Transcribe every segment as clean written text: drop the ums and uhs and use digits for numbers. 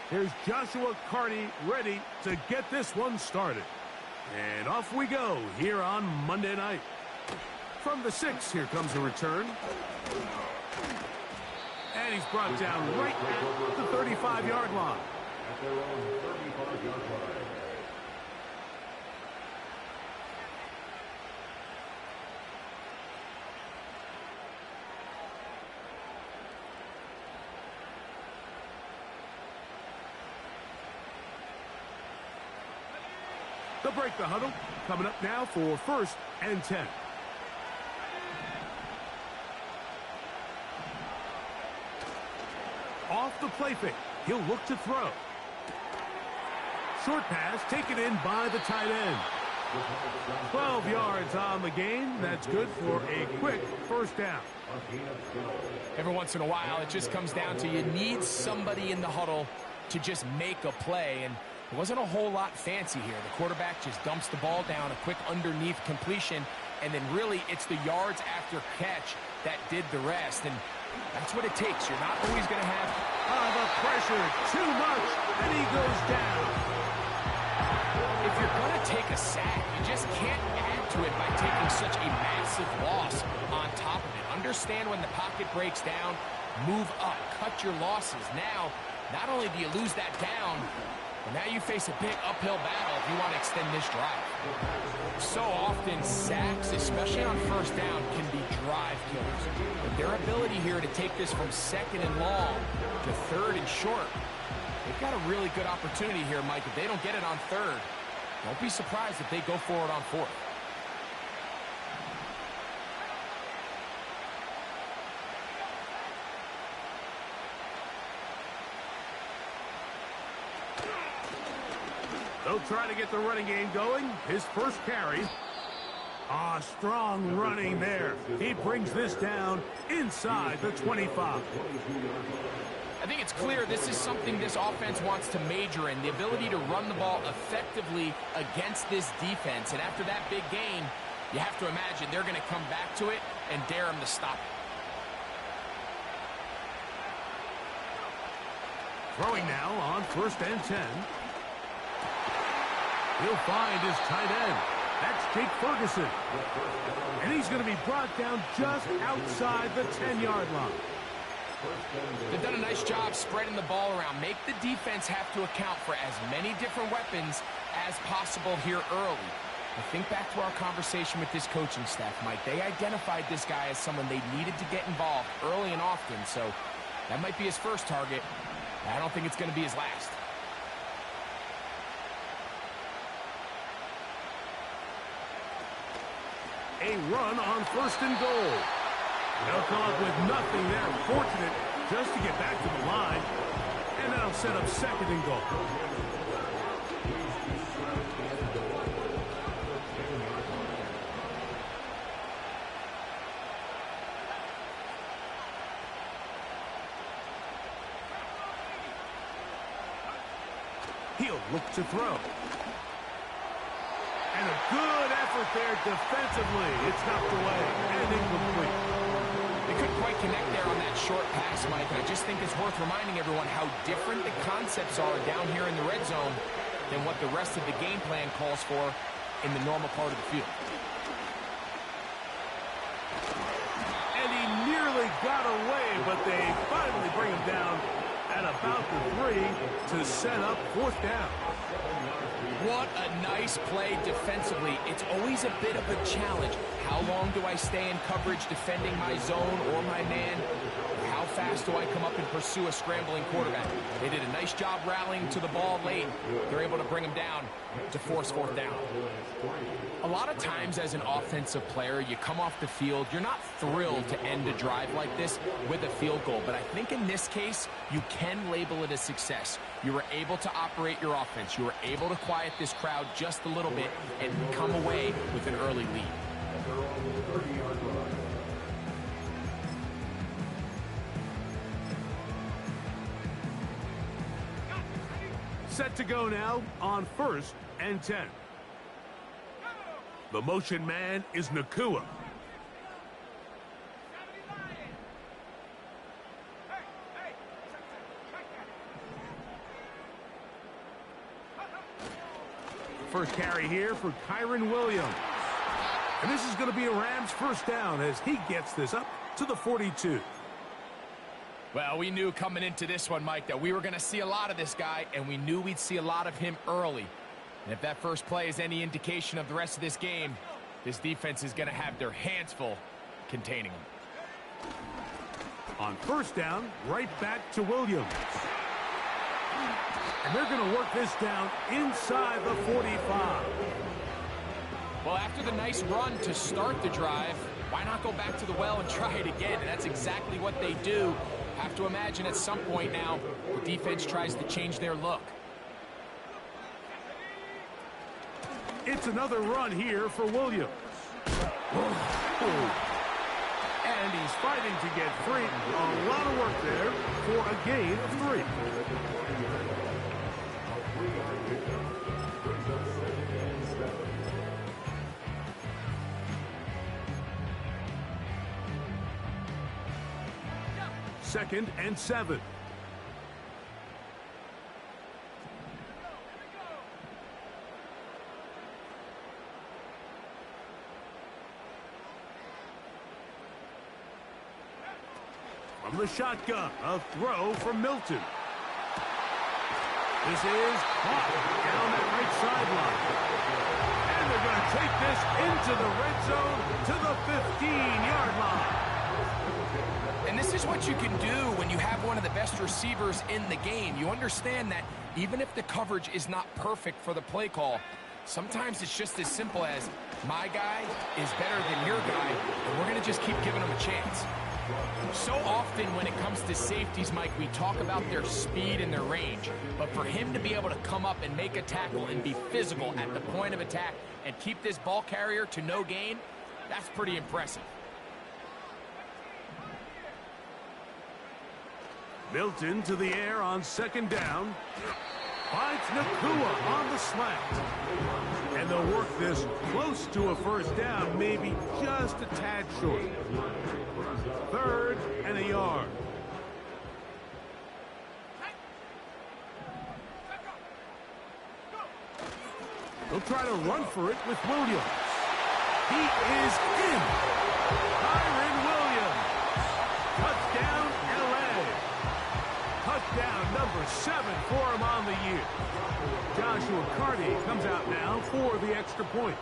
Here's Joshua Carty ready to get this one started. And off we go here on Monday night. From the 6, here comes a return. And he's brought down right at the 35-yard line. At their own 35-yard line. They'll break the huddle. Coming up now for 1st and 10. Off the play fake. He'll look to throw. Short pass taken in by the tight end. 12 yards on the game. That's good for a quick 1st down. Every once in a while, it just comes down to you need somebody in the huddle to just make a play. And it wasn't a whole lot fancy here. The quarterback just dumps the ball down, a quick underneath completion, and then really it's the yards after catch that did the rest. And that's what it takes. You're not always going to have the pressure too much, and he goes down. If you're going to take a sack, you just can't add to it by taking such a massive loss on top of it. Understand when the pocket breaks down, move up, cut your losses. Now, not only do you lose that down, but now you face a big uphill battle if you want to extend this drive. So often, sacks, especially on 1st down, can be drive killers. But their ability here to take this from 2nd and long to 3rd and short, they've got a really good opportunity here, Mike. If they don't get it on 3rd, don't be surprised if they go for it on 4th. They'll try to get the running game going. His 1st carry. Strong running there. He brings this down inside the 25. I think it's clear this is something this offense wants to major in, the ability to run the ball effectively against this defense. And after that big gain, you have to imagine they're going to come back to it and dare him to stop it. Throwing now on 1st and 10. He'll find his tight end. That's Jake Ferguson. And he's going to be brought down just outside the 10-yard line. They've done a nice job spreading the ball around. Make the defense have to account for as many different weapons as possible here early. I think back to our conversation with this coaching staff, Mike. They identified this guy as someone they needed to get involved early and often. So that might be his 1st target. I don't think it's going to be his last. A run on 1st and goal. They'll come up with nothing there. Fortunate just to get back to the line. And that'll set up 2nd and goal. He'll look to throw. And a good effort there defensively. It's knocked away and incomplete. They couldn't quite connect there on that short pass, Mike. And I just think it's worth reminding everyone how different the concepts are down here in the red zone than what the rest of the game plan calls for in the normal part of the field. And he nearly got away, but they finally bring him down at about the 3 to set up 4th down. What a nice play defensively. It's always a bit of a challenge. How long do I stay in coverage defending my zone or my man? How fast do I come up and pursue a scrambling quarterback? They did a nice job rallying to the ball late. They're able to bring him down to force 4th down. A lot of times as an offensive player, you come off the field, you're not thrilled to end a drive like this with a field goal. But I think in this case, you can label it a success. You were able to operate your offense. You were able to quiet this crowd just a little bit and come away with an early lead. Set to go now on 1st and 10. The motion man is Nakua. First carry here for Kyron Williams. And this is going to be a Rams first down as he gets this up to the 42. Well, we knew coming into this one, Mike, that we were going to see a lot of this guy, and we knew we'd see a lot of him early. And if that first play is any indication of the rest of this game, this defense is going to have their hands full containing him. On first down, right back to Williams. And they're going to work this down inside the 45. Well, after the nice run to start the drive, why not go back to the well and try it again? And that's exactly what they do. Have to imagine at some point now, the defense tries to change their look. It's another run here for Williams. And he's fighting to get free. A lot of work there for a gain of 3. Second and 7. From the shotgun, a throw from Milton. This is caught down that right sideline. And they're going to take this into the red zone to the 15-yard line. And this is what you can do when you have one of the best receivers in the game. You understand that even if the coverage is not perfect for the play call, sometimes it's just as simple as my guy is better than your guy, and we're going to just keep giving him a chance. So often when it comes to safeties, Mike, we talk about their speed and their range. But for him to be able to come up and make a tackle and be physical at the point of attack and keep this ball carrier to no gain, that's pretty impressive. Milton to the air on second down. Finds Nakua on the slant. And they'll work this close to a first down, maybe just a tad short. 3rd and a yard. They'll try to run for it with Williams. He is in. Kyron Williams. Touchdown, L.A. Touchdown number 7 for him on the year. Joshua Carty comes out now for the extra point.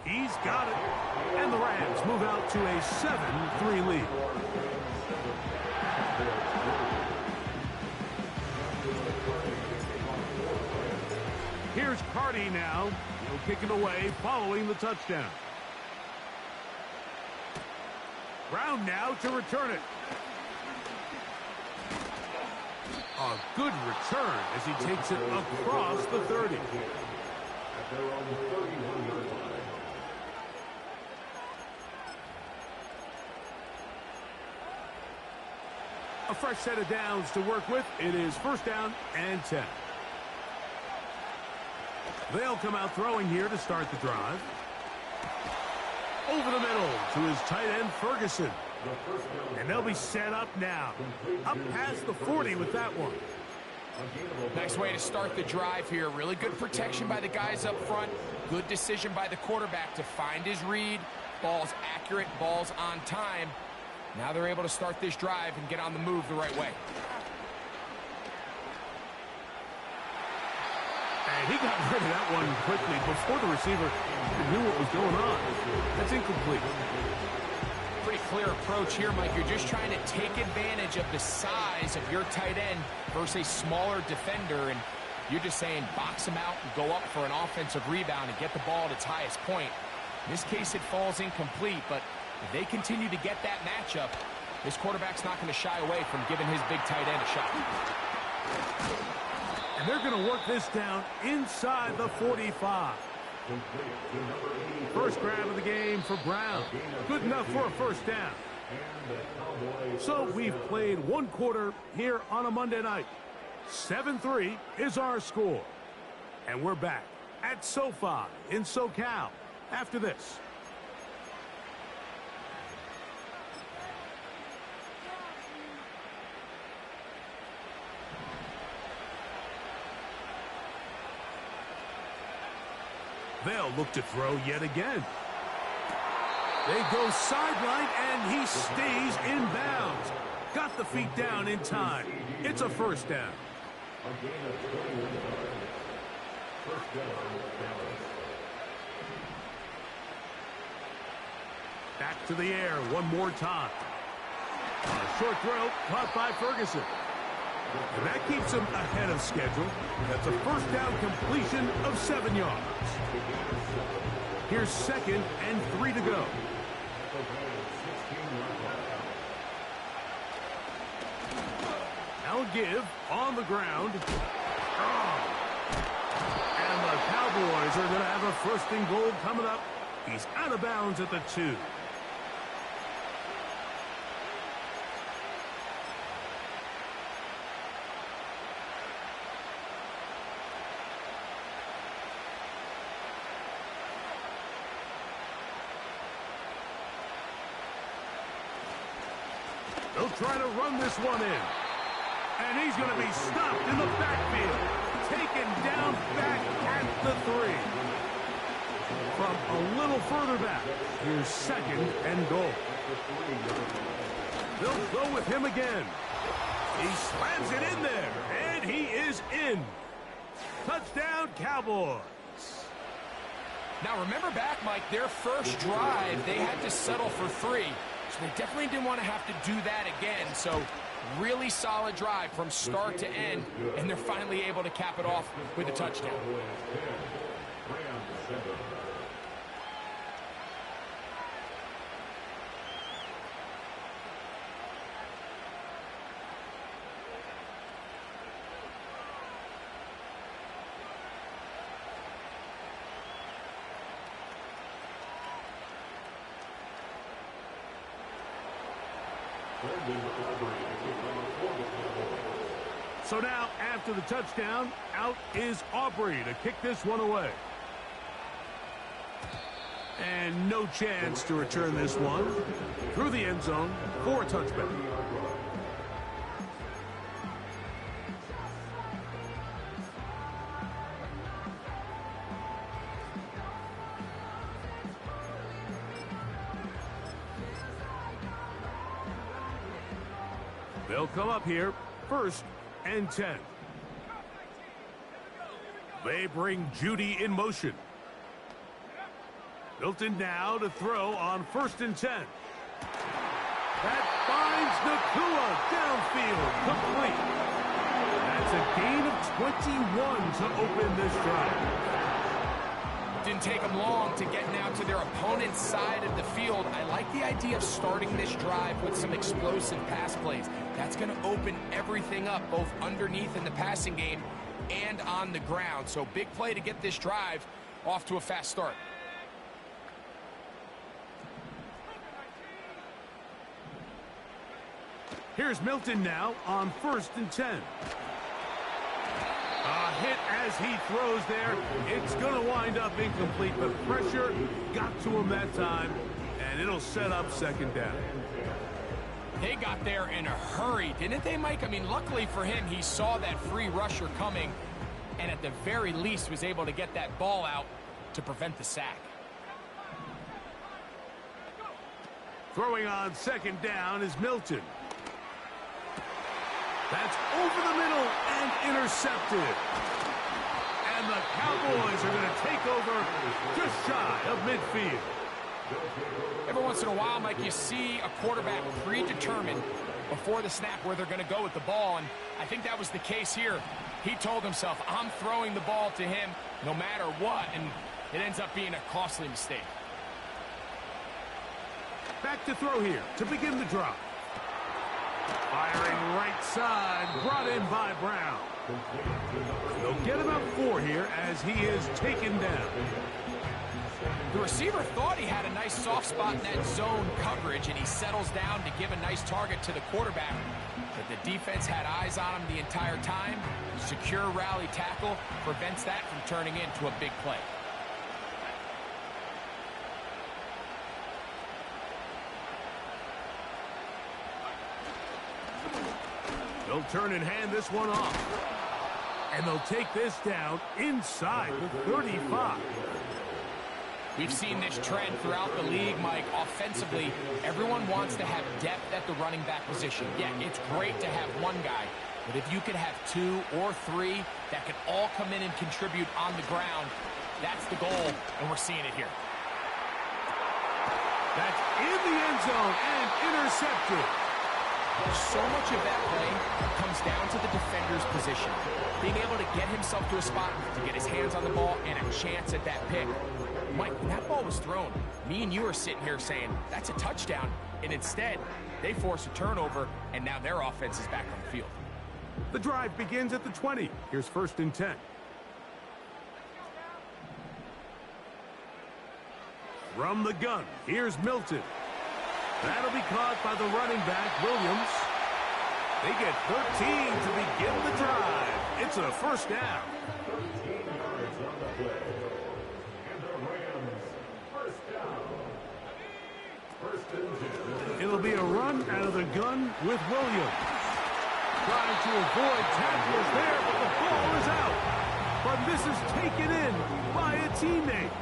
He's got it. And the Rams move out to a 7-3 lead. Here's Carty now. He'll kick it away following the touchdown. Brown now to return it. A good return as he takes it across the 30. A fresh set of downs to work with. It is first down and 10. They'll come out throwing here to start the drive. Over the middle to his tight end, Ferguson. And they'll be set up now. Up past the 40 with that one. Nice way to start the drive here. Really good protection by the guys up front. Good decision by the quarterback to find his read. Ball's accurate, ball's on time. Now they're able to start this drive and get on the move the right way. And he got rid of that one quickly before the receiver knew what was going on. That's incomplete. Pretty clear approach here, Mike. You're just trying to take advantage of the size of your tight end versus a smaller defender, and you're just saying box him out and go up for an offensive rebound and get the ball at its highest point. In this case, it falls incomplete, but if they continue to get that matchup, this quarterback's not going to shy away from giving his big tight end a shot. And they're going to work this down inside the 45. First grab of the game for Brown. Good enough for a first down. So we've played one quarter here on a Monday night. 7-3 is our score. And we're back at SoFi in SoCal after this. They'll look to throw yet again. They go sideline, and he stays in bounds. Got the feet down in time. It's a first down. Back to the air one more time. A short throw caught by Ferguson. And that keeps him ahead of schedule. That's a first down completion of 7 yards. Here's 2nd and 3 to go. Now a give on the ground. Oh. And the Cowboys are going to have a 1st and goal coming up. He's out of bounds at the 2. They'll try to run this one in. And he's going to be stopped in the backfield. Taken down back at the 3. From a little further back, here's 2nd and goal. They'll go with him again. He slams it in there, and he is in. Touchdown, Cowboys. Now remember back, Mike, their first drive, they had to settle for 3. So they definitely didn't want to have to do that again. So really solid drive from start to end, and they're finally able to cap it off with a touchdown. So now, after the touchdown, out is Aubrey to kick this one away. And no chance to return this one through the end zone for a touchback. They'll come up here, 1st and 10. They bring Judy in motion. Milton now to throw on 1st and 10. That finds Nakua downfield, complete. That's a gain of 21 to open this drive. Didn't take them long to get now to their opponent's side of the field. I like the idea of starting this drive with some explosive pass plays. That's going to open everything up, both underneath in the passing game and on the ground. So big play to get this drive off to a fast start. Here's Milton now on 1st and 10. A hit as he throws there. It's going to wind up incomplete, but pressure got to him that time, and it'll set up 2nd down. They got there in a hurry, didn't they, Mike? I mean, luckily for him, he saw that free rusher coming, and at the very least was able to get that ball out to prevent the sack. Throwing on 2nd down is Milton. That's over the middle and intercepted. And the Cowboys are going to take over just shy of midfield. Every once in a while, Mike, you see a quarterback predetermined before the snap where they're going to go with the ball, and I think that was the case here. He told himself, I'm throwing the ball to him no matter what, and it ends up being a costly mistake. Back to throw here to begin the drive. Firing right side, brought in by Brown. They'll get about 4 here as he is taken down. The receiver thought he had a nice soft spot in that zone coverage, and he settles down to give a nice target to the quarterback. But the defense had eyes on him the entire time, secure rally tackle prevents that from turning into a big play. They'll turn and hand this one off. And they'll take this down inside the 35. We've seen this trend throughout the league, Mike. Offensively, everyone wants to have depth at the running back position. Yeah, it's great to have one guy, but if you could have 2 or 3 that can all come in and contribute on the ground, that's the goal, and we're seeing it here. That's in the end zone and intercepted. So much of that play comes down to the defender's position. Being able to get himself to a spot to get his hands on the ball and a chance at that pick. Mike, when that ball was thrown, me and you are sitting here saying, that's a touchdown. And instead, they force a turnover, and now their offense is back on the field. The drive begins at the 20. Here's 1st and 10. From the gun, here's Milton. That'll be caught by the running back, Williams. They get 13 to begin the drive. It's a 1st down. It'll be a run out of the gun with Williams. Trying to avoid tackles there, but the ball is out. But this is taken in by a teammate.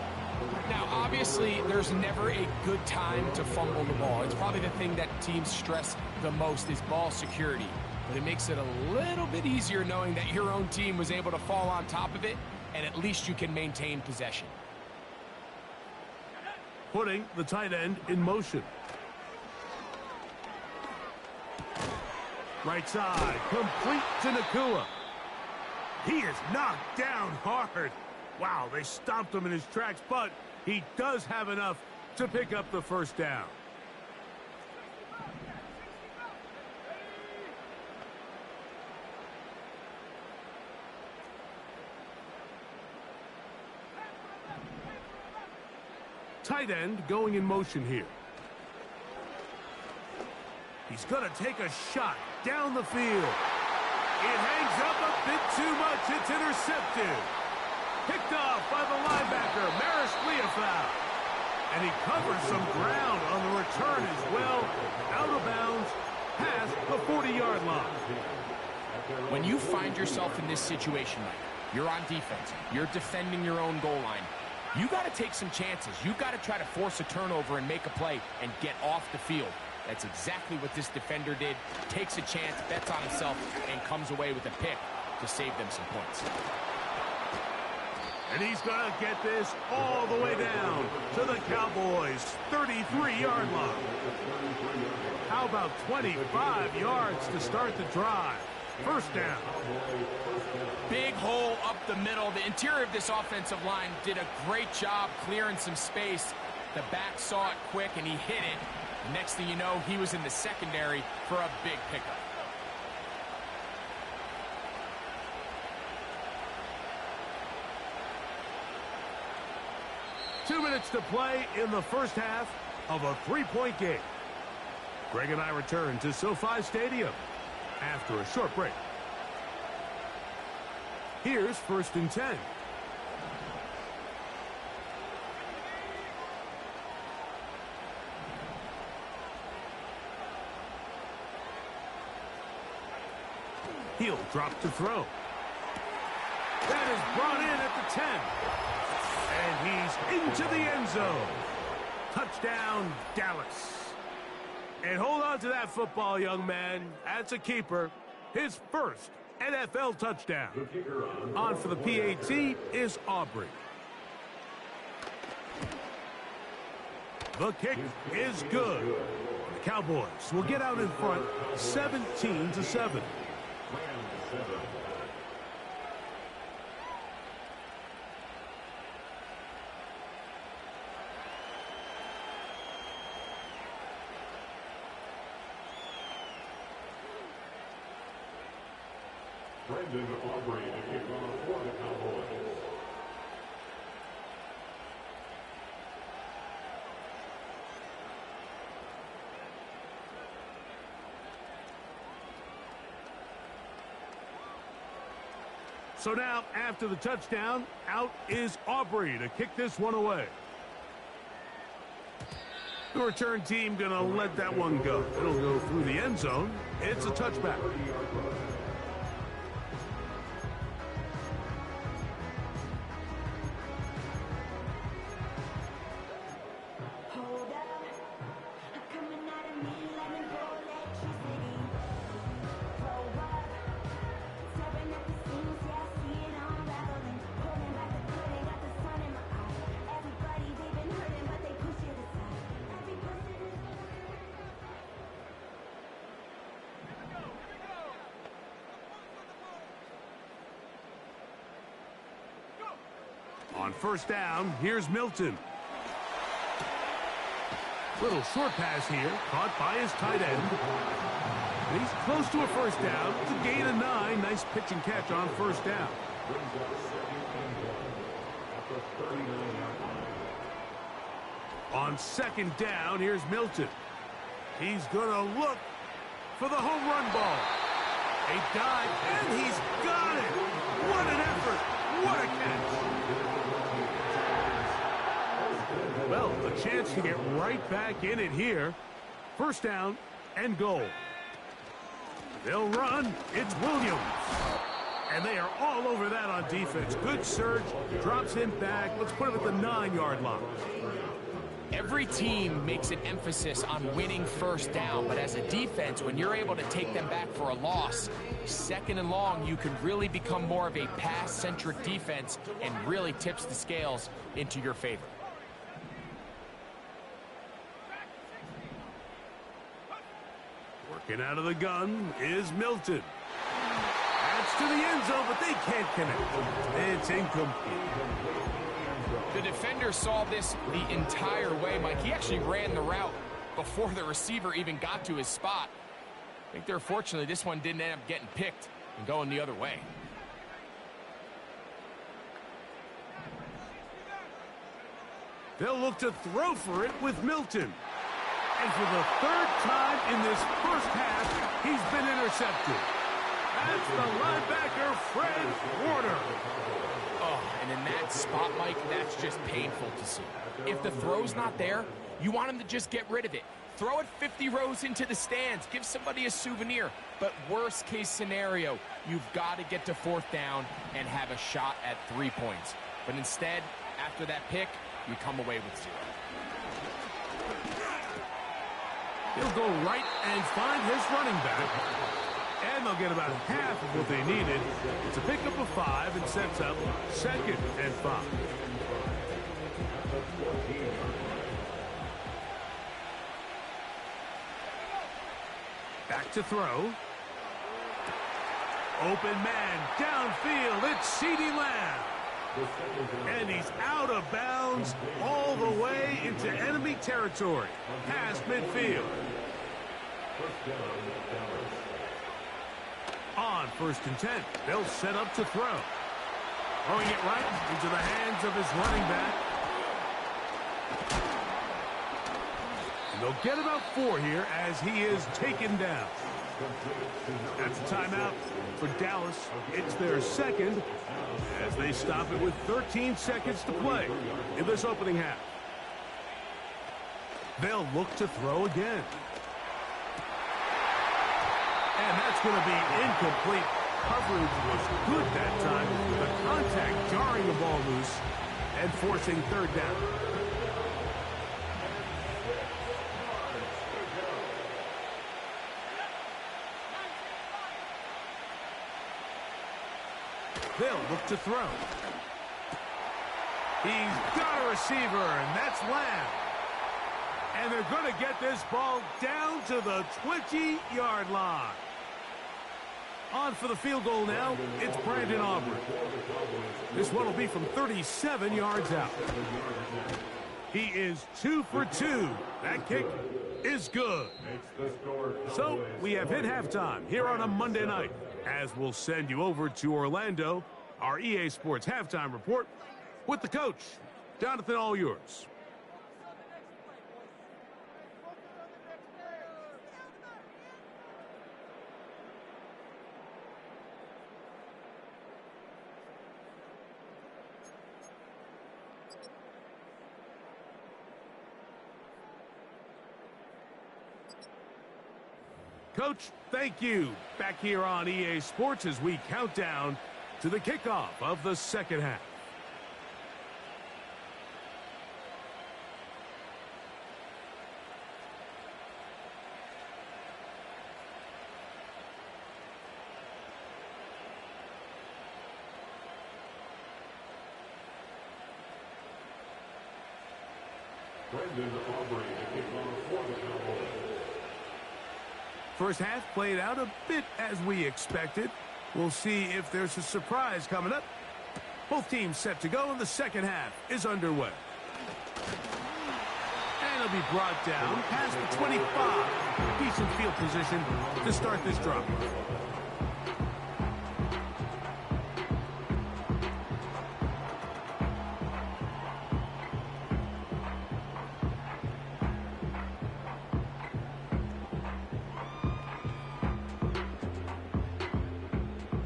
Now, obviously, there's never a good time to fumble the ball. It's probably the thing that teams stress the most is ball security. But it makes it a little bit easier knowing that your own team was able to fall on top of it, and at least you can maintain possession. Putting the tight end in motion. Right side, complete to Nakua. He is knocked down hard. Wow, they stopped him in his tracks, but he does have enough to pick up the 1st down. Tight end going in motion here. He's going to take a shot down the field. It hangs up a bit too much. It's intercepted. Picked off by the linebacker, Maris Leofau. And he covers some ground on the return as well. Out of bounds, past the 40-yard line. When you find yourself in this situation, Mike, you're on defense, you're defending your own goal line, you got to take some chances. You got to try to force a turnover and make a play and get off the field. That's exactly what this defender did. Takes a chance, bets on himself, and comes away with a pick to save them some points. And he's going to get this all the way down to the Cowboys' 33-yard line. How about 25 yards to start the drive? 1st down. Big hole up the middle. The interior of this offensive line did a great job clearing some space. The back saw it quick, and he hit it. Next thing you know, he was in the secondary for a big pickup. Two minutes to play in the 1st half of a 3-point game. Greg and I return to SoFi Stadium after a short break. Here's 1st and 10. He'll drop to throw. That is brought in at the 10. And he's into the end zone. Touchdown, Dallas. And hold on to that football, young man. That's a keeper. His 1st NFL touchdown. On for the PAT is Aubrey. The kick is good. The Cowboys will get out in front 17-7. Brendan Aubrey to kick off for the Cowboys. So now, after the touchdown, out is Aubrey to kick this one away. The return team going to let that one go. It'll go through the end zone. It's a touchback. On first down, here's Milton. Little short pass here, caught by his tight end. And he's close to a first down. It's a gain of 9. Nice pitch and catch on first down. On second down, here's Milton. He's going to look for the home run ball. A dive, and he's got it. What an effort. What a catch. Well, a chance to get right back in it here. First down and goal. They'll run. It's Williams. And they are all over that on defense. Good surge. Drops him back. Let's put him at the 9-yard line. Every team makes an emphasis on winning first down, but as a defense, when you're able to take them back for a loss, second and long, you can really become more of a pass-centric defense and really tips the scales into your favor. Working out of the gun is Milton. That's to the end zone, but they can't connect. It's incomplete. The defender saw this the entire way, Mike. He actually ran the route before the receiver even got to his spot. I think they're fortunately this one didn't end up getting picked and going the other way. They'll look to throw for it with Milton. And for the third time in this first half, he's been intercepted. That's the linebacker, Fred Warner. Oh, and in that spot, Mike, that's just painful to see. If the throw's not there, you want him to just get rid of it. Throw it 50 rows into the stands. Give somebody a souvenir. But worst case scenario, you've got to get to fourth down and have a shot at 3 points. But instead, after that pick, you come away with 0. He'll go right and find his running back. And they'll get about half of what they needed. It's a pickup of 5 and sets up 2nd and 5. Back to throw. Open man downfield. It's CeeDee Lamb. And he's out of bounds all the way into enemy territory. Past midfield. On 1st and 10, they'll set up to throw. Throwing it right into the hands of his running back. And they'll get about 4 here as he is taken down. That's a timeout for Dallas. It's their 2nd as they stop it with 13 seconds to play in this opening half. They'll look to throw again. And that's going to be incomplete. Coverage was good that time. The contact jarring the ball loose and forcing 3rd down. They'll look to throw. He's got a receiver, and that's Lamb. And they're going to get this ball down to the 20-yard line. On for the field goal now, it's Brandon Aubrey. This one will be from 37 yards out. He is 2 for 2. That kick is good. So we have hit halftime here on a Monday night, as we'll send you over to Orlando, our EA Sports halftime report with the coach. Jonathan, all yours. Coach, thank you. Back here on EA Sports as we count down to the kickoff of the second half. First half played out a bit as we expected. We'll see if there's a surprise coming up. Both teams set to go, and the second half is underway. And it'll be brought down past the 25. Decent field position to start this drive.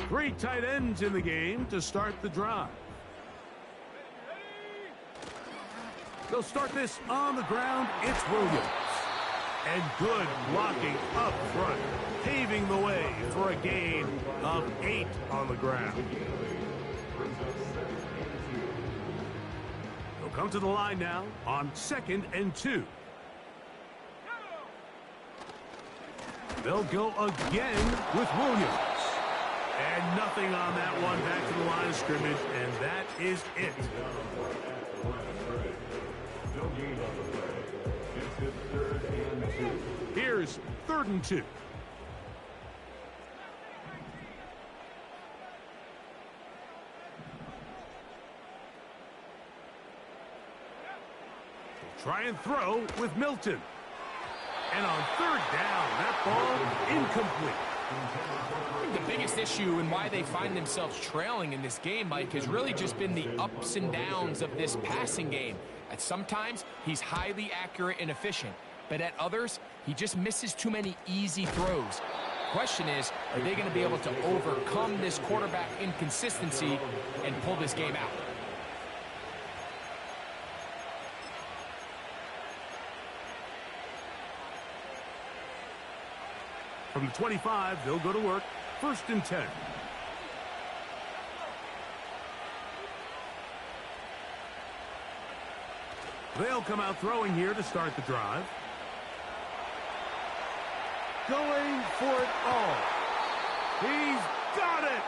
Three tight ends in the game to start the drive. They'll start this on the ground. It's Williams. And good blocking up front, paving the way for a gain of 8 on the ground. They'll come to the line now on 2nd and 2. They'll go again with Williams. And nothing on that one, back to the line of scrimmage, and that is it. Here's 3rd and 2. They'll try and throw with Milton. And on 3rd down, that ball incomplete. The biggest issue and why they find themselves trailing in this game, Mike, has really just been the ups and downs of this passing game. At sometimes, he's highly accurate and efficient, but at others, he just misses too many easy throws. Question is, are they going to be able to overcome this quarterback inconsistency and pull this game out? From the 25, they'll go to work. 1st and 10. They'll come out throwing here to start the drive. Going for it all. He's got it!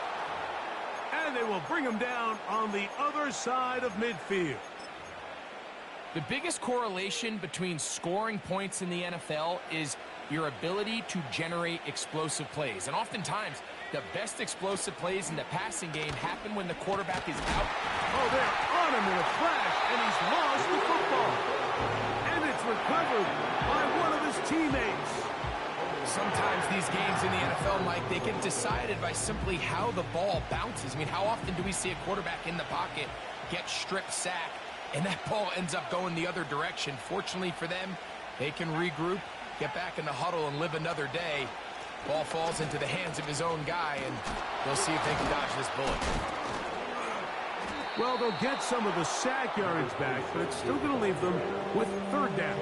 And they will bring him down on the other side of midfield. The biggest correlation between scoring points in the NFL is your ability to generate explosive plays. And oftentimes, the best explosive plays in the passing game happen when the quarterback is out. Oh, they're on him in a flash, and he's lost the football. And it's recovered by one of his teammates. Sometimes these games in the NFL, Mike, they get decided by simply how the ball bounces. I mean, how often do we see a quarterback in the pocket get strip sacked, and that ball ends up going the other direction? Fortunately for them, they can regroup, get back in the huddle, and live another day. Ball falls into the hands of his own guy, and they'll see if they can dodge this bullet. Well, they'll get some of the sack yards back, but it's still going to leave them with 3rd down.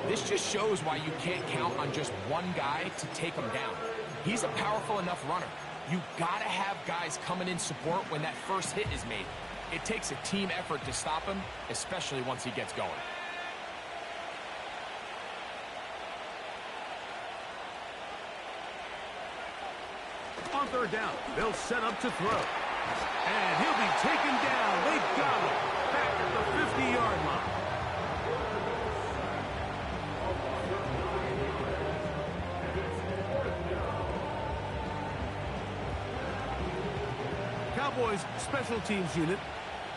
This just shows why you can't count on just one guy to take him down. He's a powerful enough runner. You've got to have guys coming in support when that first hit is made. It takes a team effort to stop him, especially once he gets going. On 3rd down, they'll set up to throw. And he'll be taken down. They got him back at the 50-yard line. Cowboys special teams unit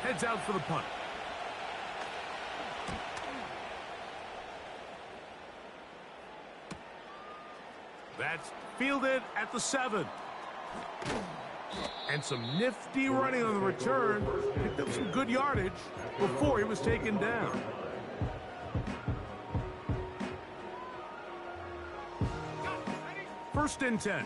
heads out for the punt. That's fielded at the 7. And some nifty running on the return. Picked up some good yardage before he was taken down. First and 10.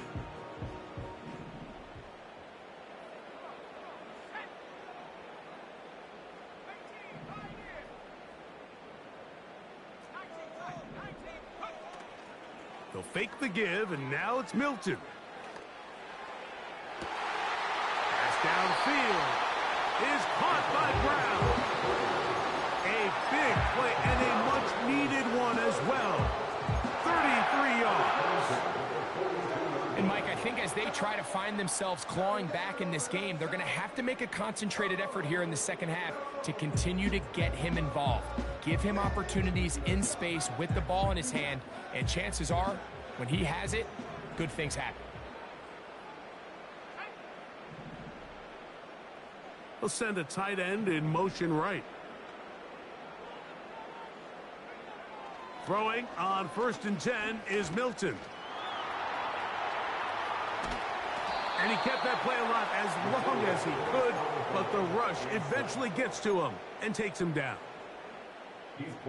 They'll fake the give, and now it's Milton. Pass downfield is caught by Brown. A big play and a much-needed one as well. 33 yards. And, Mike, I think as they try to find themselves clawing back in this game, they're going to have to make a concentrated effort here in the second half to continue to get him involved. Give him opportunities in space with the ball in his hand, and chances are, when he has it, good things happen. He'll send a tight end in motion right. Throwing on 1st and 10 is Milton. And he kept that play alive as long as he could, but the rush eventually gets to him and takes him down.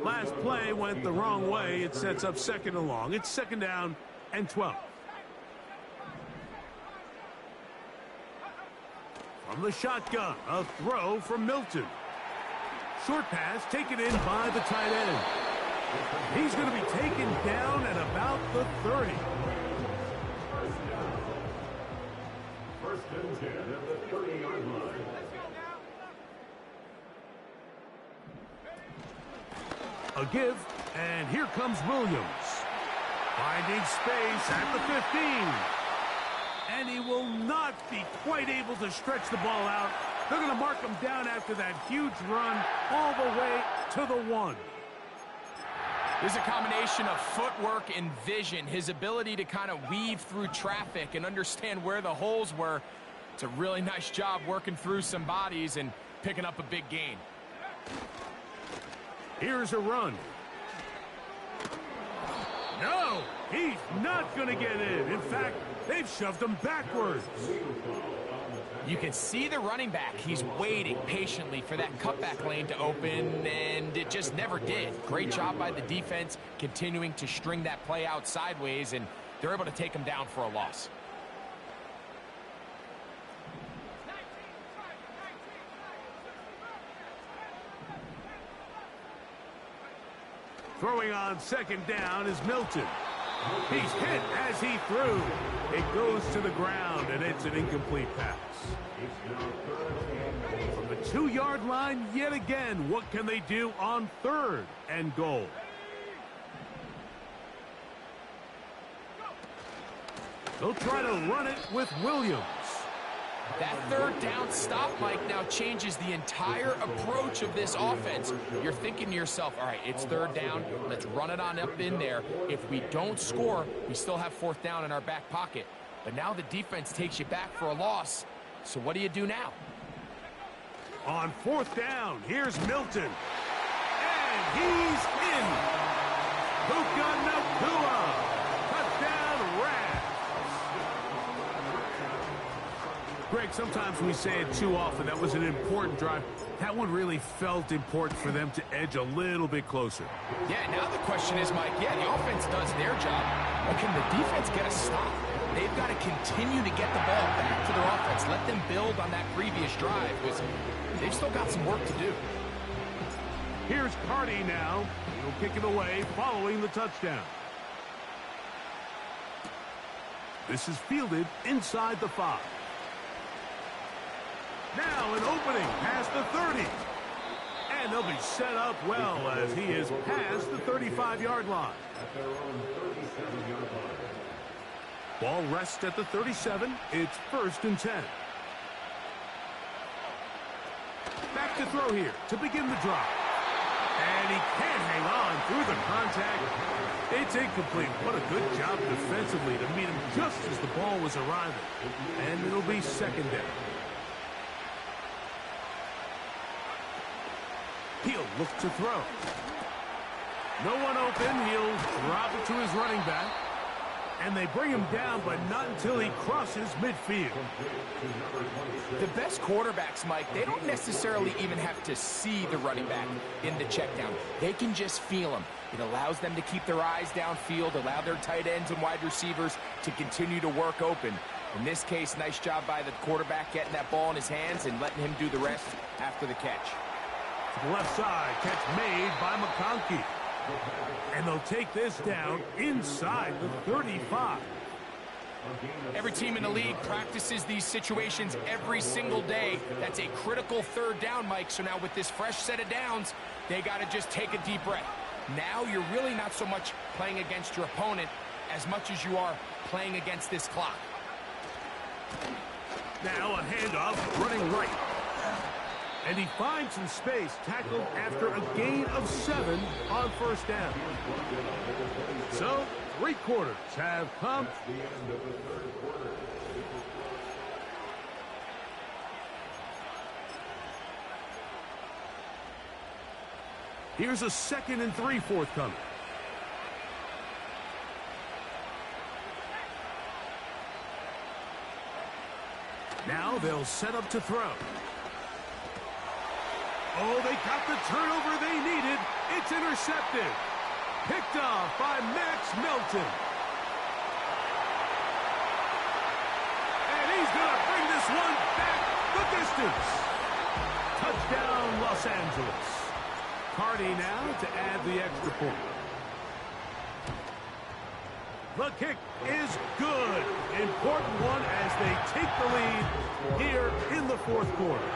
Last play went the wrong way. It sets up 2nd and long. It's 2nd down and 12. From the shotgun, a throw from Milton. Short pass taken in by the tight end. He's going to be taken down at about the 30. First and 10 at the 30-yard line. A give, and here comes Williams. Finding space at the 15. And he will not be quite able to stretch the ball out. They're going to mark him down after that huge run all the way to the 1. There's a combination of footwork and vision, his ability to kind of weave through traffic and understand where the holes were. It's a really nice job working through some bodies and picking up a big gain. Here's a run. No, he's not going to get in. In fact, they've shoved him backwards. You can see the running back. He's waiting patiently for that cutback lane to open, and it just never did. Great job by the defense continuing to string that play out sideways, and they're able to take him down for a loss. Throwing on 2nd down is Milton. He's hit as he threw. It goes to the ground, and it's an incomplete pass. From the 2-yard line yet again, what can they do on 3rd and goal? They'll try to run it with Williams. That 3rd down stop, Mike, now changes the entire approach of this offense. You're thinking to yourself, all right, it's 3rd down. Let's run it on up in there. If we don't score, we still have 4th down in our back pocket. But now the defense takes you back for a loss. So what do you do now? On 4th down, here's Milton. And he's in. Puka Nakua. Touchdown, Rams. Greg, sometimes we say it too often. That was an important drive. That one really felt important for them to edge a little bit closer. Yeah, now the question is, Mike, yeah, the offense does their job, but can the defense get a stop? They've got to continue to get the ball back to their offense. Let them build on that previous drive because they've still got some work to do. Here's Carty now. He'll kick it away following the touchdown. This is fielded inside the 5. Now an opening past the 30. And they'll be set up well as he is past the 35-yard line. At their own 37-yard line. Ball rests at the 37. It's 1st and 10. Back to throw here to begin the drive. And he can't hang on through the contact. It's incomplete. What a good job defensively to meet him just as the ball was arriving. And it'll be 2nd down. He'll look to throw. No one open. He'll drop it to his running back. And they bring him down, but not until he crosses midfield. The best quarterbacks, Mike, they don't necessarily even have to see the running back in the check down. They can just feel him. It allows them to keep their eyes downfield, allow their tight ends and wide receivers to continue to work open. In this case, nice job by the quarterback getting that ball in his hands and letting him do the rest after the catch. To the left side, catch made by McConkey. And they'll take this down inside the 35. Every team in the league practices these situations every single day. That's a critical third down, Mike. So now with this fresh set of downs, they got to just take a deep breath. Now you're really not so much playing against your opponent as much as you are playing against this clock. Now a handoff running right. And he finds some space, tackled after a gain of 7 on first down. So, 3 quarters have come. Here's a 2nd and 3 forthcoming. Now they'll set up to throw. Oh, they got the turnover they needed. It's intercepted. Picked off by Max Melton. And he's going to bring this one back the distance. Touchdown, Los Angeles. Cardi now to add the extra point. The kick is good. Important one as they take the lead here in the 4th quarter.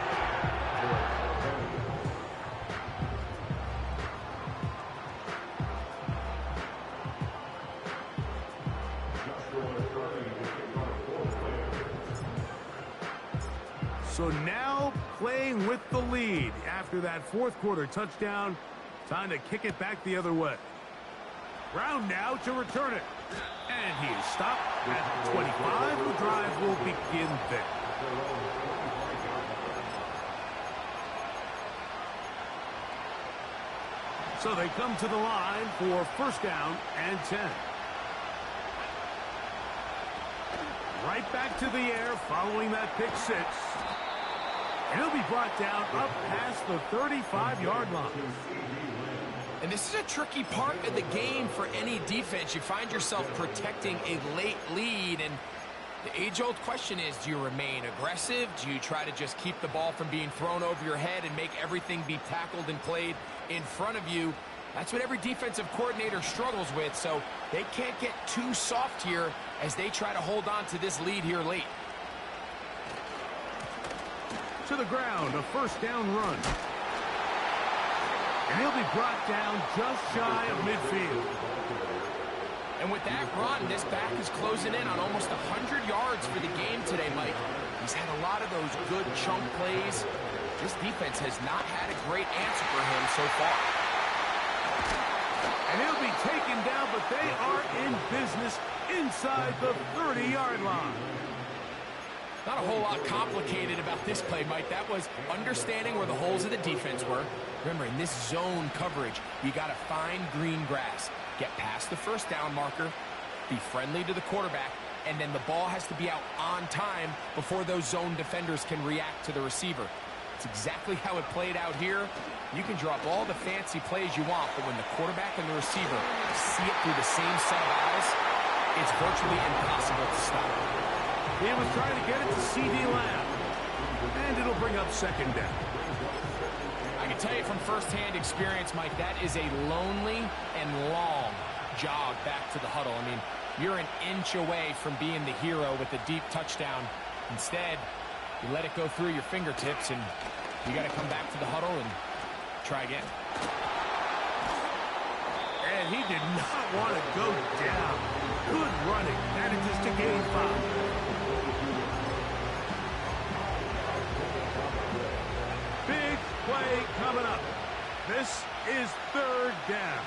So now playing with the lead after that 4th quarter touchdown. Time to kick it back the other way. Brown now to return it. And he is stopped at 25. The drive will begin there. So they come to the line for first down and 10. Right back to the air following that pick 6. And he'll be brought down up past the 35-yard line. And this is a tricky part of the game for any defense. You find yourself protecting a late lead, and the age-old question is, do you remain aggressive? Do you try to just keep the ball from being thrown over your head and make everything be tackled and played in front of you? That's what every defensive coordinator struggles with, so they can't get too soft here as they try to hold on to this lead here late. To the ground, a first down run. And he'll be brought down just shy of midfield. And with that run, this back is closing in on almost 100 yards for the game today, Mike. He's had a lot of those good chunk plays. This defense has not had a great answer for him so far. And he'll be taken down, but they are in business inside the 30-yard line. Not a whole lot complicated about this play, Mike. That was understanding where the holes of the defense were. Remember, in this zone coverage, you got to find green grass, get past the first down marker, be friendly to the quarterback, and then the ball has to be out on time before those zone defenders can react to the receiver. It's exactly how it played out here. You can drop all the fancy plays you want, but when the quarterback and the receiver see it through the same set of eyes, it's virtually impossible to stop. He was trying to get it to C.D. Lamb. And it'll bring up second down. I can tell you from firsthand experience, Mike, that is a lonely and long jog back to the huddle. I mean, you're an inch away from being the hero with a deep touchdown. Instead, you let it go through your fingertips, and you got to come back to the huddle and try again. And he did not want to go down. Good running. Manages to gain 5. Big play coming up. This is third down.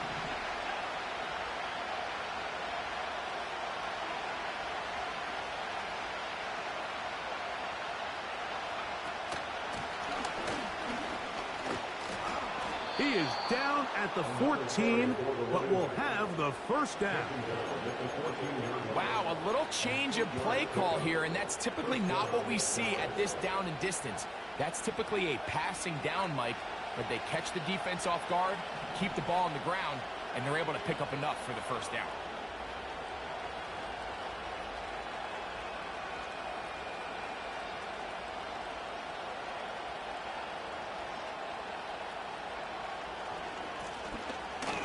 He is down at the 14, but will have the first down. Wow, a little change of play call here, and that's typically not what we see at this down and distance. That's typically a passing down, Mike, but they catch the defense off guard, keep the ball on the ground, and they're able to pick up enough for the first down.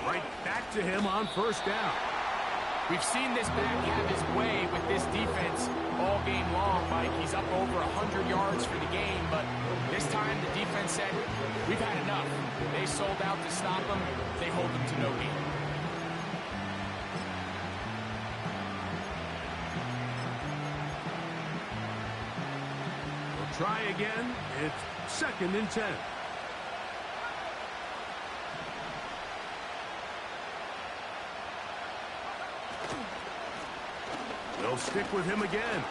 Right back back to him on first down. We've seen this back have his way with this defense all game long, Mike. He's up over 100 yards for the game, but this time the defense said, we've had enough. They sold out to stop him. They hold him to no gain. We'll try again. It's 2nd and 10. They'll stick with him again.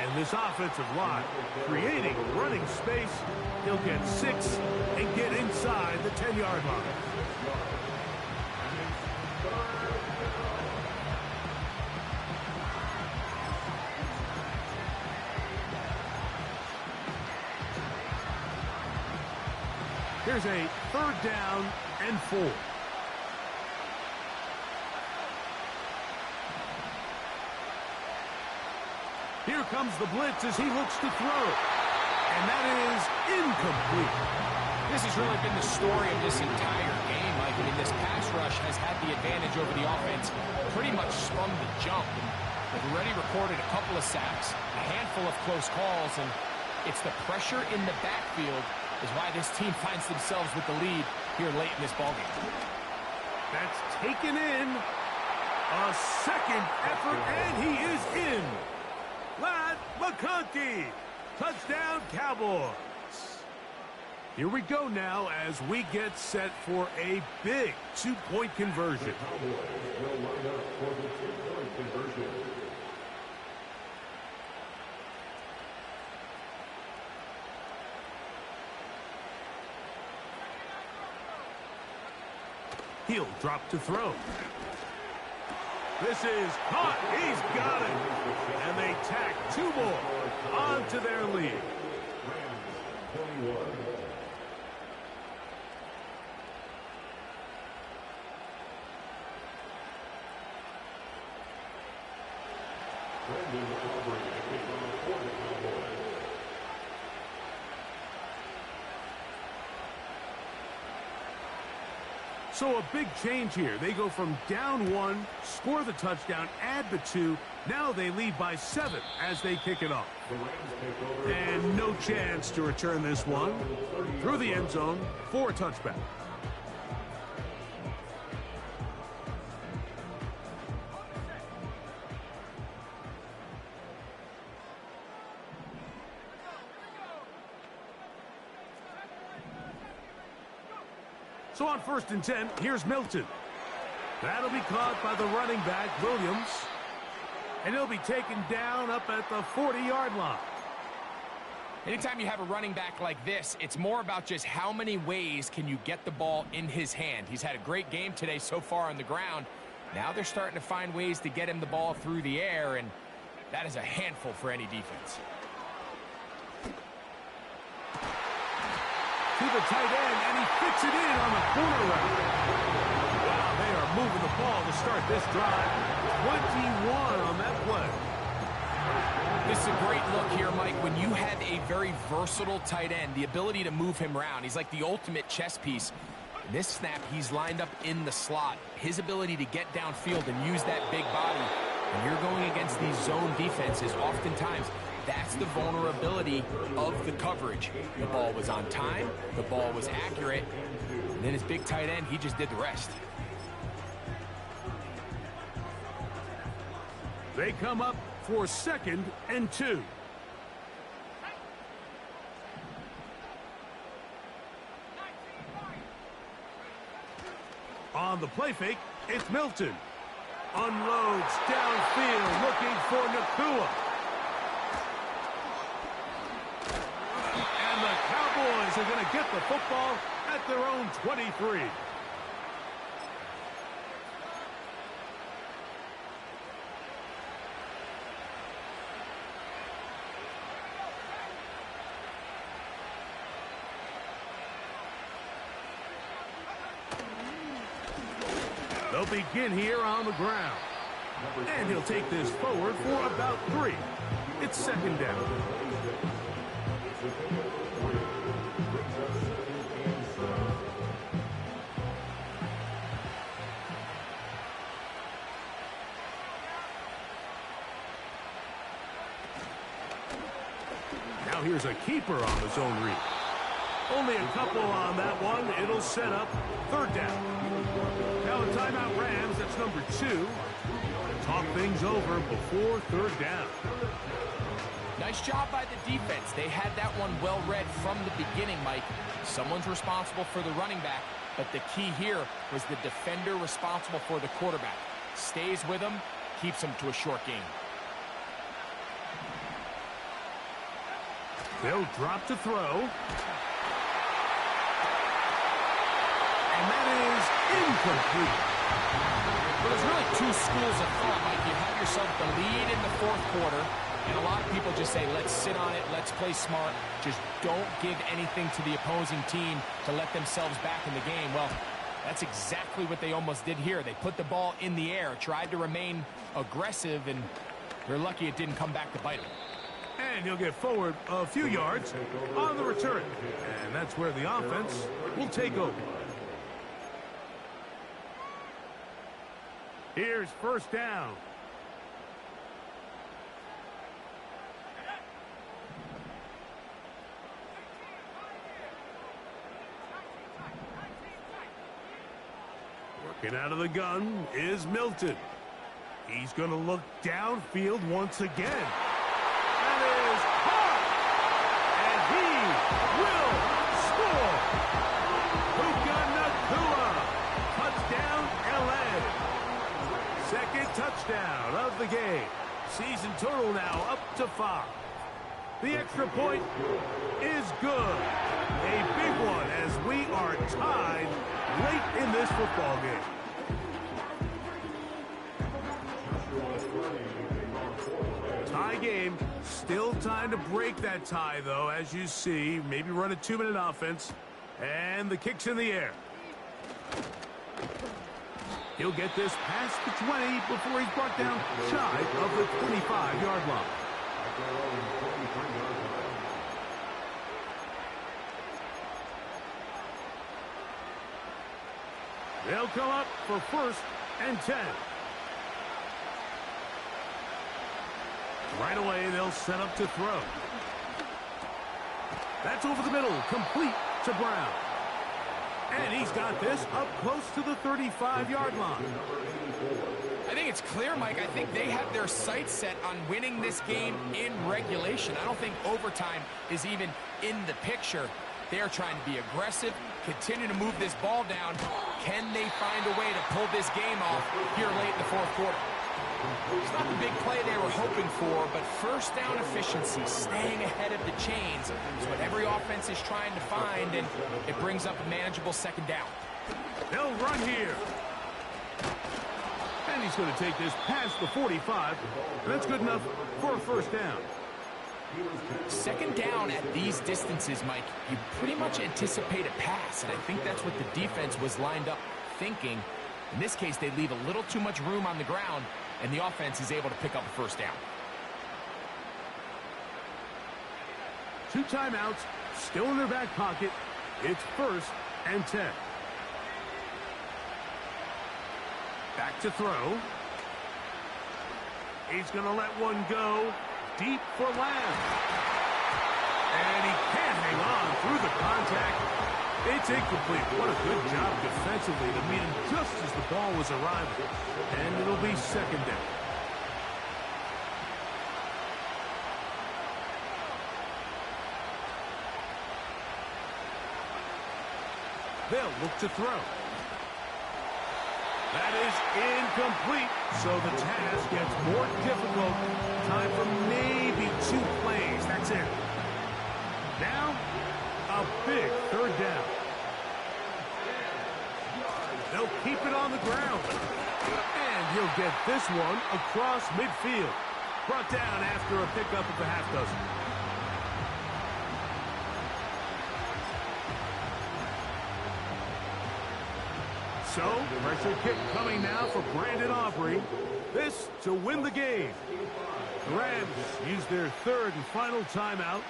And this offensive line, creating running space, he'll get 6 and get inside the 10-yard line. Here's a 3rd down and 4. Here comes the blitz as he looks to throw. And that is incomplete. This has really been the story of this entire game, Mike. I mean, this pass rush has had the advantage over the offense pretty much from the jump. And they've already recorded a couple of sacks, a handful of close calls, and it's the pressure in the backfield is why this team finds themselves with the lead here late in this ballgame. That's taken in. A second effort, and he is in. Lad McConkey. Touchdown, Cowboys. Here we go now as we get set for a big 2-point conversion. The Cowboys will line up for the 2-point conversion. He'll drop to throw. This is caught. He's got it. And they tack 2 more onto their lead. Rams 21. Brandon Aubrey to kick off for the Cowboys. So a big change here. They go from down 1, score the touchdown, add the 2. Now they lead by 7 as they kick it off. The Rams take over. And no chance to return this one. Through the end zone for a touchback. So on 1st and 10, here's Milton. That'll be caught by the running back, Williams. And he'll be taken down up at the 40-yard line. Anytime you have a running back like this, it's more about just how many ways can you get the ball in his hand. He's had a great game today so far on the ground. Now they're starting to find ways to get him the ball through the air, and that is a handful for any defense. To the tight end, and he fits it in on the corner route. Wow, they are moving the ball to start this drive. 21 on that play. This is a great look here, Mike. When you have a very versatile tight end, the ability to move him around, he's like the ultimate chess piece. In this snap, he's lined up in the slot. His ability to get downfield and use that big body. When you're going against these zone defenses, oftentimes that's the vulnerability of the coverage. The ball was on time, the ball was accurate, and then his big tight end, he just did the rest. They come up for 2nd and 2. On the play fake, it's Milton. Unloads downfield, looking for Nakua. And the Cowboys are going to get the football at their own 23. They'll begin here on the ground. And he'll take this forward for about 3. It's 2nd down. here's a keeper on the zone read. Only a couple on that one. It'll set up third down. Now a timeout Rams. That's number 2. Talk things over before third down. Nice job by the defense. They had that one well read from the beginning, Mike. Someone's responsible for the running back, but the key here was the defender responsible for the quarterback. Stays with him, keeps him to a short gain. They'll drop to throw. And that is incomplete. Well, there's really 2 schools of thought, Mike. You have yourself the lead in the 4th quarter, and a lot of people just say, let's sit on it, let's play smart, just don't give anything to the opposing team to let themselves back in the game. Well, that's exactly what they almost did here. They put the ball in the air, tried to remain aggressive, and they're lucky it didn't come back to bite them. And he'll get forward a few yards on the return. And that's where the offense will take over. Here's first down. Working out of the gun is Milton. He's going to look downfield once again. That is hard. And he will score. Puka Nacua. Touchdown, L.A. Second touchdown of the game. Season total now up to 5. The extra point is good. A big one as we are tied late in this football game. Tie game. Still time to break that tie, though, as you see. Maybe run a 2-minute offense. And the kick's in the air. He'll get this past the 20 before he's brought down shy of the 25-yard line. They'll come up for first and 10. Right away, they'll set up to throw. That's over the middle, complete to Brown. And he's got this up close to the 35-yard line. I think it's clear, Mike. I think they have their sights set on winning this game in regulation. I don't think overtime is even in the picture. They're trying to be aggressive, continue to move this ball down. Can they find a way to pull this game off here late in the 4th quarter? It's not the big play they were hoping for, but first down efficiency, staying ahead of the chains, is what every offense is trying to find, and it brings up a manageable second down. They'll run here. And he's going to take this past the 45, and that's good enough for a first down. Second down at these distances, Mike, you pretty much anticipate a pass, and I think that's what the defense was lined up thinking. In this case, they leave a little too much room on the ground, and the offense is able to pick up a first down. 2 timeouts, still in their back pocket. It's first and 10. Back to throw. He's going to let one go deep for Lamb. And he can't hang on through the contact. It's incomplete. What a good job defensively to meet him just as the ball was arriving. And it'll be second down. They'll look to throw. That is incomplete. So the task gets more difficult. Time for maybe 2 plays. That's it. Now, a big third down. They'll keep it on the ground. And he'll get this one across midfield. Brought down after a pickup at the half dozen. So, pressure kick coming now for Brandon Aubrey. This to win the game. The Rams use their third and final timeout.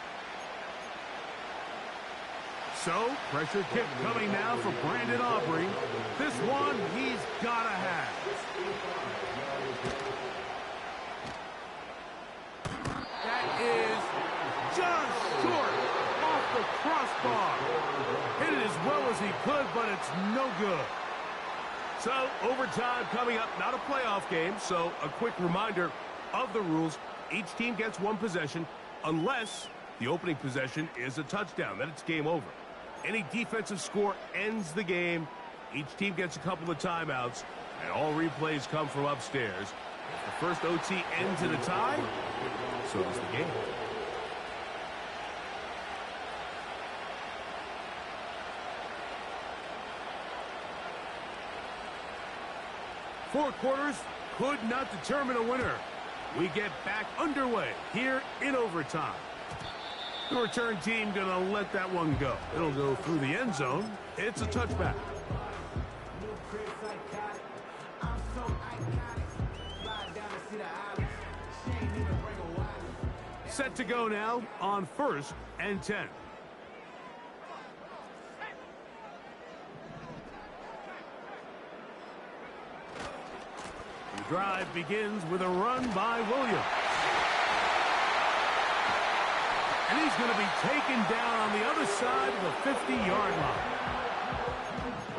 So, pressure kick coming now for Brandon Aubrey. This one he's got to have. That is just short. good. So, overtime coming up, not a playoff game, so a quick reminder of the rules. Each team gets one possession unless the opening possession is a touchdown. Then it's game over. Any defensive score ends the game. Each team gets a couple of timeouts, and all replays come from upstairs. If the first OT ends in a tie, so does the game. Four quarters could not determine a winner. We get back underway here in overtime. The return team gonna let that one go. It'll go through the end zone. It's a touchback. Set to go now on 1st and 10. The drive begins with a run by Williams. And he's going to be taken down on the other side of the 50-yard line.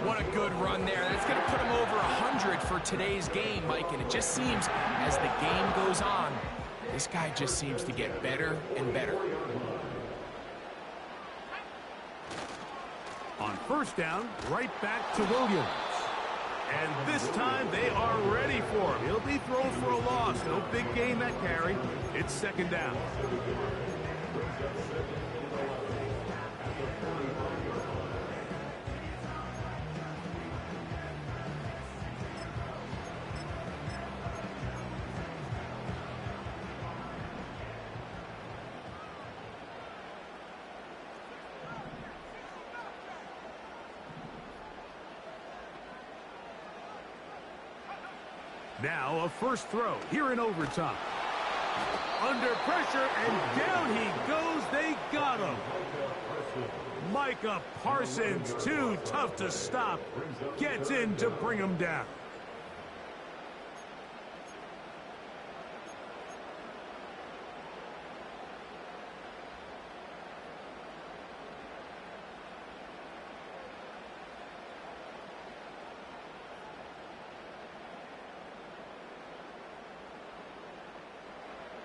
What a good run there. That's going to put him over 100 for today's game, Mike. And it just seems as the game goes on, this guy just seems to get better and better. On 1st down, right back to Williams. And this time they are ready for him. He'll be thrown for a loss. No big gain that carry. It's 2nd down. Now a first throw here in overtime. Under pressure, and down he goes. They got him. Micah Parsons, too tough to stop. Gets in to bring him down.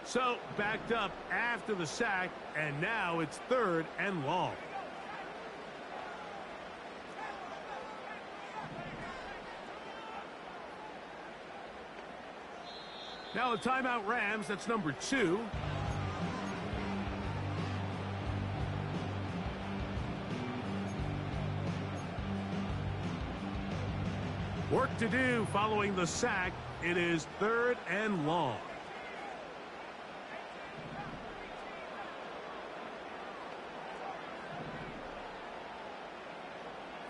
So, backed up after the sack, and now it's 3rd and long. Now a timeout Rams, that's number 2. Work to do following the sack. It is 3rd and long.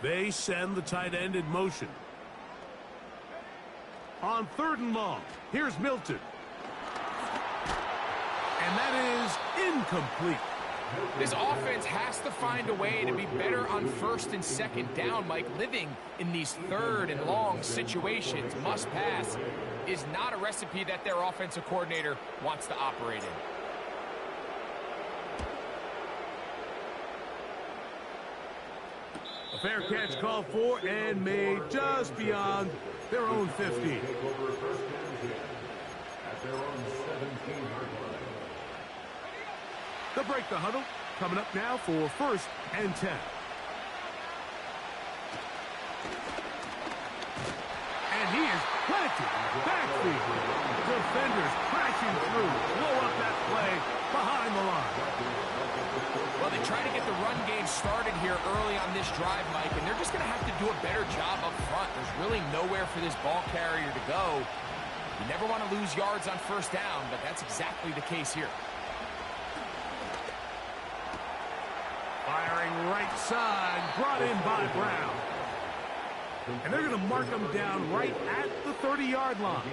They send the tight end in motion. On 3rd and long, here's Milton. And that is incomplete. This offense has to find a way to be better on 1st and 2nd down, Mike. Living in these 3rd and long situations, must pass, is not a recipe that their offensive coordinator wants to operate in. A fair catch called for and made just beyond their own 50. They'll break the huddle. Coming up now for 1st and 10. And he is planted backfield. Defenders crashing through. Blow up that play behind the line. Well, they try to get the run game started here early on this drive, Mike, and they're just going to have to do a better job up front. There's really nowhere for this ball carrier to go. You never want to lose yards on 1st down, but that's exactly the case here. Firing right side, brought in by Brown. And they're going to mark him down right at the 30-yard line.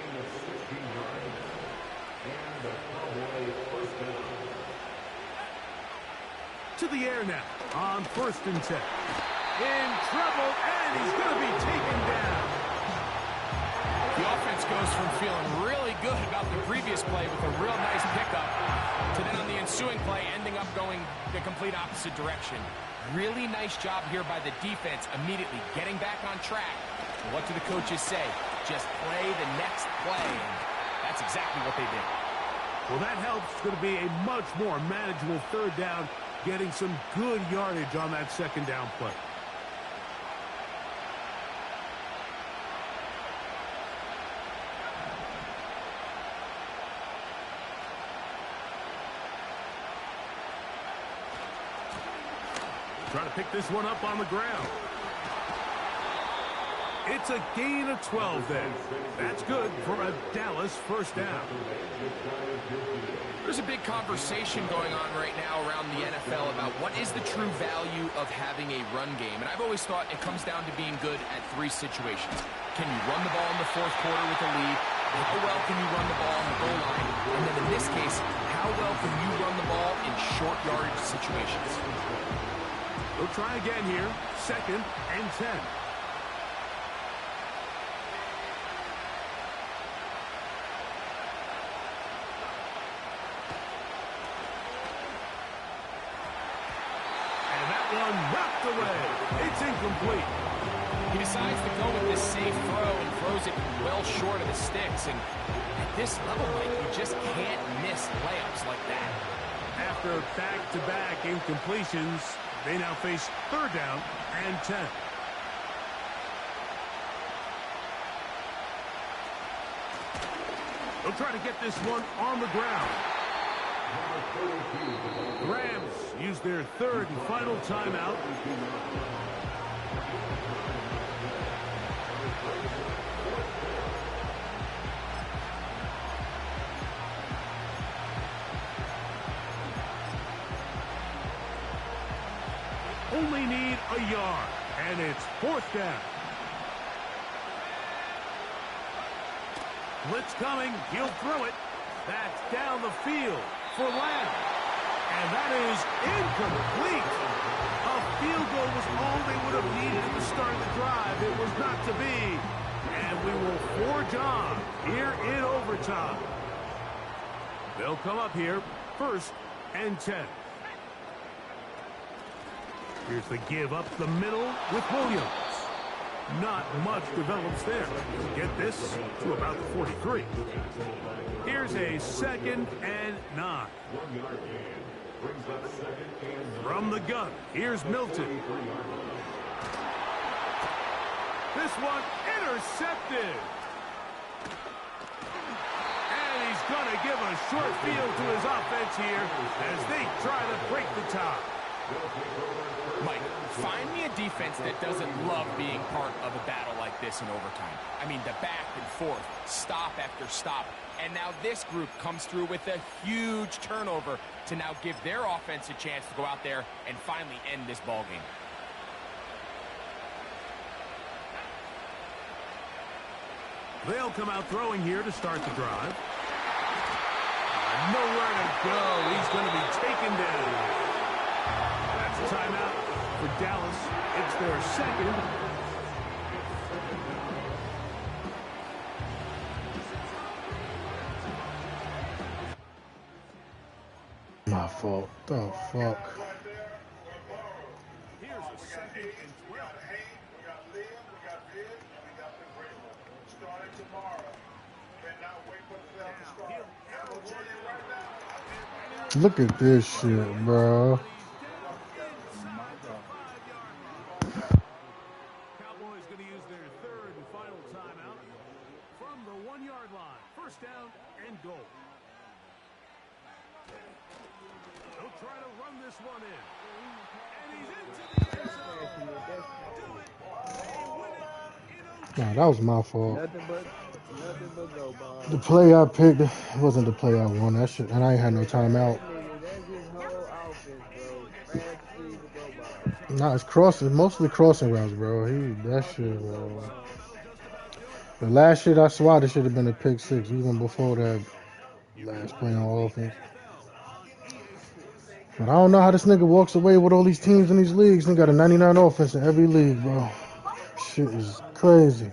To the air now on 1st and 10. In trouble, and he's going to be taken down. The offense goes from feeling really good about the previous play with a real nice pickup to then on the ensuing play ending up going the complete opposite direction. Really nice job here by the defense, immediately getting back on track. What do the coaches say? Just play the next play. And that's exactly what they did. Well, that helps. It's going to be a much more manageable third down, getting some good yardage on that second down play. Trying to pick this one up on the ground. It's a gain of 12 then. That's good for a Dallas first down. There's a big conversation going on right now around the NFL about what is the true value of having a run game. And I've always thought it comes down to being good at three situations. Can you run the ball in the fourth quarter with a lead? How well can you run the ball on the goal line? And then in this case, how well can you run the ball in short yardage situations? We'll try again here. 2nd and 10. And that one knocked away. It's incomplete. He decides to go with this safe throw and throws it well short of the sticks. And at this level, Mike, you just can't miss layups like that. After back-to-back incompletions, they now face 3rd down and 10. They'll try to get this one on the ground. The Rams use their 3rd and final timeout. Only need a yard, and it's 4th down. Blitz coming, he'll throw it. That's down the field for Lamb. And that is incomplete. A field goal was all they would have needed at the start of the drive. It was not to be. And we will forge on here in overtime. They'll come up here, 1st and 10. Here's the give up the middle with Williams. Not much develops there. Get this to about the 43. Here's a 2nd and 9. From the gun, here's Milton. This one intercepted. And he's going to give a short field to his offense here as they try to break the tie. Mike, find me a defense that doesn't love being part of a battle like this in overtime. I mean, the back and forth, stop after stop. And now this group comes through with a huge turnover to now give their offense a chance to go out there and finally end this ball game. They'll come out throwing here to start the drive. Nowhere to go. He's going to be taken down. That's a timeout for Dallas. It's their 2nd. My fault. The fuck. Here's a 2nd and 12. Look at this shit, bro. Cowboys going to use their 3rd and final timeout from the 1-yard line. 1st down and goal. They'll try to run this one in. And he's into the end zone. Do it. They win it in Nah, that was my fault. Nothing but go, Bob. The play I picked wasn't the play I wanted. That shit, and I ain't had no timeout. That's his whole offense, bro. Fast speed to go, Bob. Nah, it's crossing, mostly crossing routes, bro. That shit, bro. The last shit I swatted should have been a pick 6, even before that last play on offense. But I don't know how this nigga walks away with all these teams in these leagues. He got a 99 offense in every league, bro. Shit is crazy.